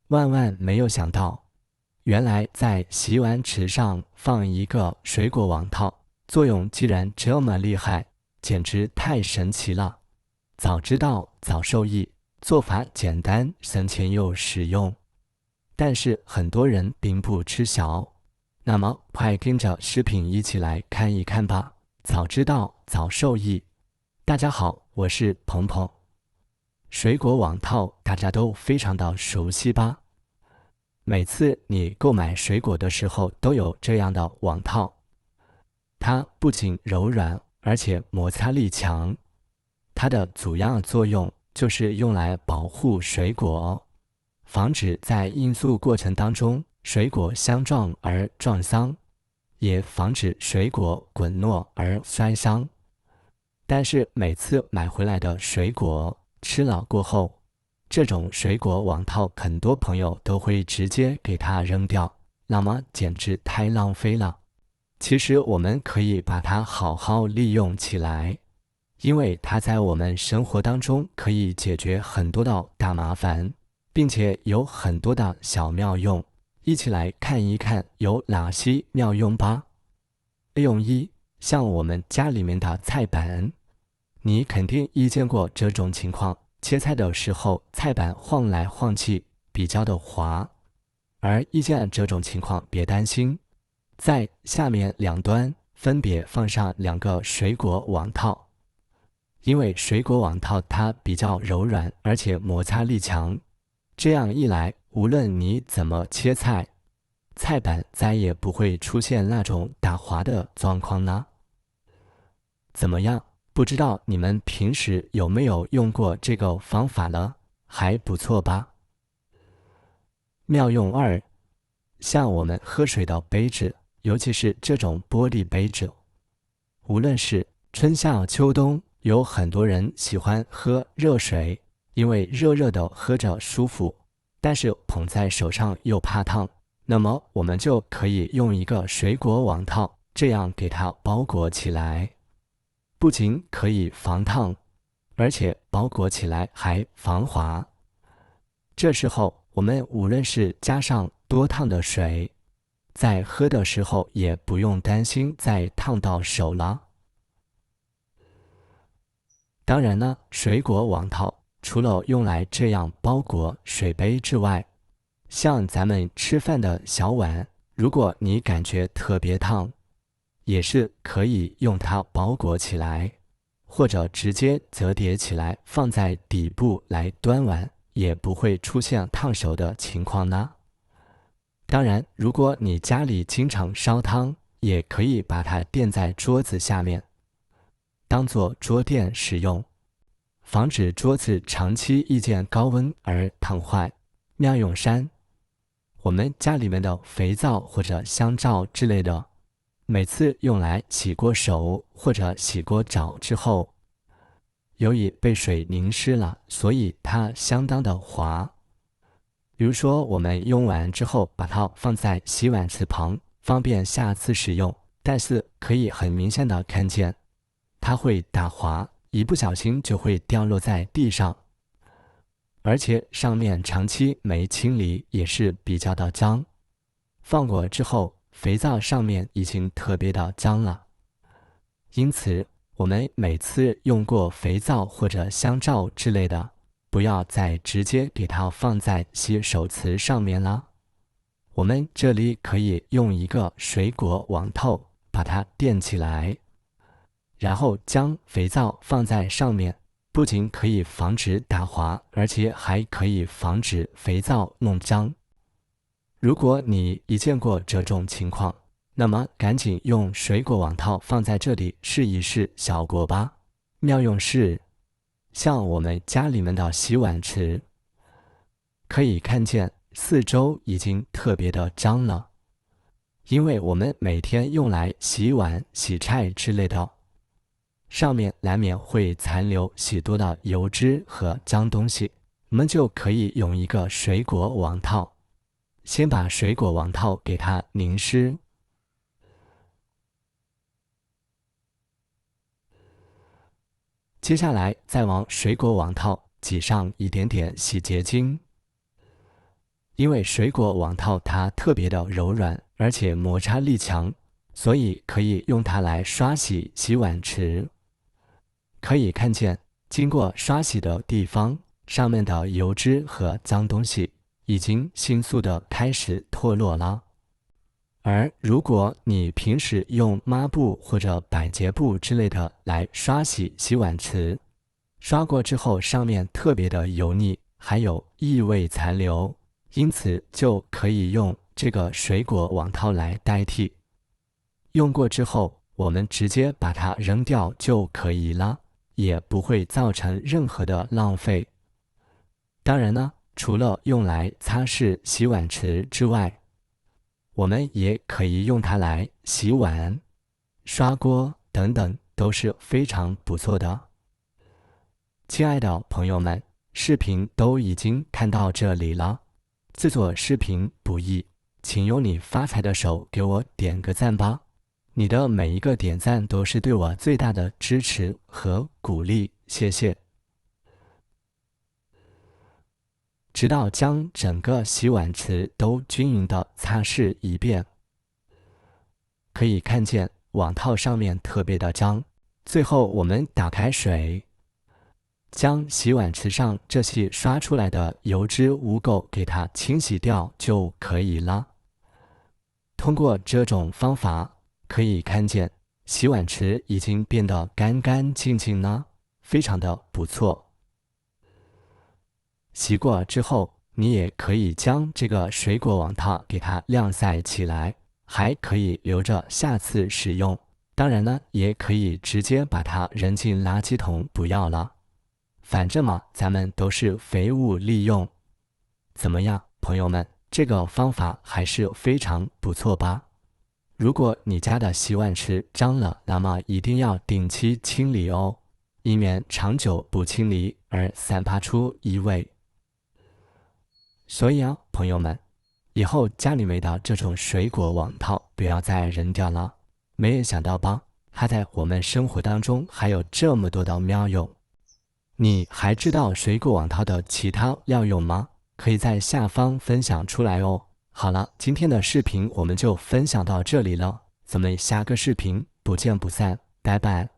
万万没有想到，原来在洗碗池上放一个水果网套，作用竟然这么厉害，简直太神奇了！早知道早受益，做法简单，省钱又实用。但是很多人并不知晓，那么快跟着视频一起来看一看吧。早知道早受益。大家好，我是鹏鹏。水果网套大家都非常的熟悉吧？每次你购买水果的时候都有这样的网套，它不仅柔软，而且摩擦力强。它的主要作用就是用来保护水果，防止在运输过程当中水果相撞而撞伤，也防止水果滚落而摔伤。但是每次买回来的水果吃了过后，这种水果网套很多朋友都会直接给它扔掉，那么简直太浪费了。其实我们可以把它好好利用起来，因为它在我们生活当中可以解决很多的大麻烦，并且有很多的小妙用。一起来看一看有哪些妙用吧。利用一，像我们家里面的菜板，你肯定遇见过这种情况，切菜的时候菜板晃来晃去，比较的滑。而遇见这种情况别担心，在下面两端分别放上两个水果网套，因为水果网套它比较柔软，而且摩擦力强，这样一来，无论你怎么切菜，菜板再也不会出现那种打滑的状况啦。怎么样？不知道你们平时有没有用过这个方法呢？还不错吧？妙用二，像我们喝水的杯子，尤其是这种玻璃杯子，无论是春夏秋冬，有很多人喜欢喝热水，因为热热的喝着舒服，但是捧在手上又怕烫，那么我们就可以用一个水果网套，这样给它包裹起来，不仅可以防烫，而且包裹起来还防滑。这时候我们无论是加上多烫的水，在喝的时候也不用担心再烫到手了。当然呢，水果网套除了用来这样包裹水杯之外，像咱们吃饭的小碗，如果你感觉特别烫，也是可以用它包裹起来，或者直接折叠起来放在底部来端碗，也不会出现烫手的情况呢。当然，如果你家里经常烧汤，也可以把它垫在桌子下面，当做桌垫使用，防止桌子长期遇见高温而烫坏。妙用三，我们家里面的肥皂或者香皂之类的，每次用来洗过手或者洗过澡之后，由于被水淋湿了，所以它相当的滑。比如说我们用完之后把它放在洗碗池旁，方便下次使用，但是可以很明显的看见它会打滑，一不小心就会掉落在地上，而且上面长期没清理也是比较的脏，放过之后肥皂上面已经特别的脏了。因此我们每次用过肥皂或者香皂之类的，不要再直接给它放在洗手池上面了。我们这里可以用一个水果网套把它垫起来，然后将肥皂放在上面，不仅可以防止打滑，而且还可以防止肥皂弄脏。如果你一见过这种情况，那么赶紧用水果网套放在这里试一试效果吧。妙用是，像我们家里面的洗碗池，可以看见四周已经特别的脏了，因为我们每天用来洗碗、洗菜之类的，上面难免会残留许多的油脂和脏东西，我们就可以用一个水果网套，先把水果网套给它淋湿，接下来再往水果网套挤上一点点洗洁精，因为水果网套它特别的柔软，而且摩擦力强，所以可以用它来刷洗洗碗池。可以看见，经过刷洗的地方，上面的油脂和脏东西已经迅速的开始脱落了。而如果你平时用抹布或者百洁布之类的来刷洗洗碗池，刷过之后上面特别的油腻，还有异味残留，因此就可以用这个水果网套来代替。用过之后，我们直接把它扔掉就可以了，也不会造成任何的浪费。当然呢，除了用来擦拭洗碗池之外，我们也可以用它来洗碗、刷锅等等，都是非常不错的。亲爱的朋友们，视频都已经看到这里了。制作视频不易，请用你发财的手给我点个赞吧。你的每一个点赞都是对我最大的支持和鼓励，谢谢。直到将整个洗碗池都均匀地擦拭一遍。可以看见网套上面特别的脏。最后我们打开水，将洗碗池上这些刷出来的油脂污垢给它清洗掉就可以了。通过这种方法，可以看见洗碗池已经变得干干净净了，非常的不错。洗过之后，你也可以将这个水果网套给它晾晒起来，还可以留着下次使用。当然呢，也可以直接把它扔进垃圾桶不要了。反正嘛，咱们都是废物利用。怎么样，朋友们，这个方法还是非常不错吧？如果你家的洗碗池脏了，那么一定要定期清理哦，以免长久不清理而散发出异味。所以啊，朋友们，以后家里面的这种水果网套不要再扔掉了。没有想到吧，它在我们生活当中还有这么多的妙用。你还知道水果网套的其他妙用吗？可以在下方分享出来哦。好了，今天的视频我们就分享到这里了，咱们下个视频不见不散，拜拜。